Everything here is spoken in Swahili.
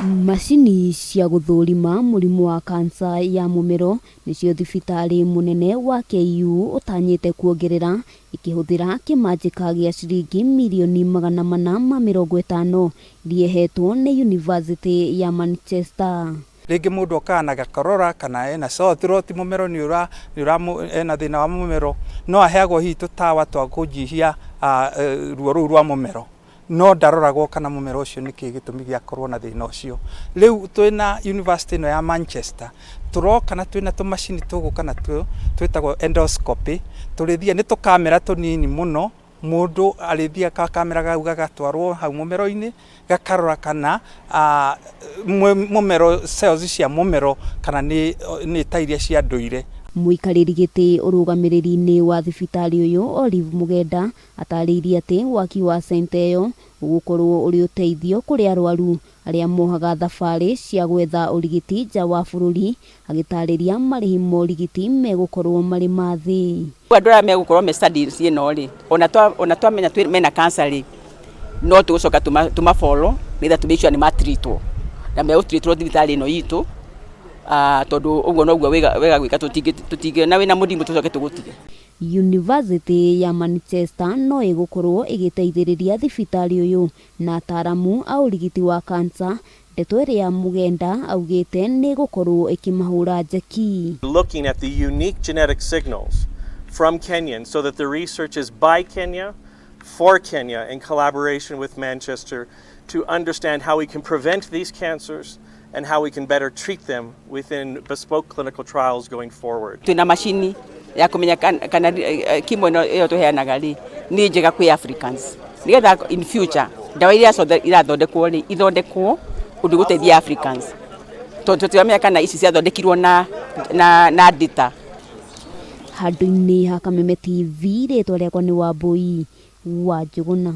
Macini cia guthurima murimu wa kansa ya mumero nicio thibitari munene wa KU utanyite kuongerera ikihuthira kimanjika gia ciringi mirioni 450 liehetwo ni University ya Manchester. Rĩngĩ mũndũ okana gakorora kana ena sore throat mumero ni ena thina wa mumero no aheagwo hihi tutawa twa kunyihia ruo rũu rwa mumero no ndaroragwo kana mumero ucio niki gitumi gia korwo na thina ucio. Riu twina University no ya Manchester turoka na twina tumacini tuguka na twitagwo endoscopy turithia ni tukamera tunini muno mundu arithia ka kamera gau gagatwarwo hau mumero-ini gakarora kana mumero cells cia mumero kana ni tairia cia nduire. Muikariri giti urugamiriri-ini wa thibitari uyu Olive Mugenda atariirie ati waki wa center iyo ugukorwo uri uteithio kuri arwaru aria mohaga thabari cia gwetha urigiti nja wa bururi agitariria marihi ma urigiti megukorwo mari mathi. Andũ megukorwo me studies ino ri ona twamenya mena cancer ri no tugucoka tuma follow nitha tumishwa ni matreatwo na me utreatwo thibitari ino yitu tondu uguo noguo wega gwika tutige na wina mudimu tucoke tugutige. University ya Manchester no igukorwo igiteithiriria thibitari uyu na ataramu a urigiti wa kansa. Olive Mugenda augite ni gukorwo ikimahura njeki. Looking at the unique genetic signals from Kenya so that the research is by Kenya for Kenya in collaboration with Manchester to understand how we can prevent these cancers and how we can better treat them within bespoke clinical trials going forward. Tuna machini ya kumenya kana kimo iyo tuheanaga ri ni njega kwi Africans nigetha in future ndawa iria irathondekwo ri ithondekwo undu guteithia Africans tondu tuamenya kana ici ciathondekirwo na data. Handu-ini ha Kameme TV ritwa riakwa ni Wambui wa Njuguna.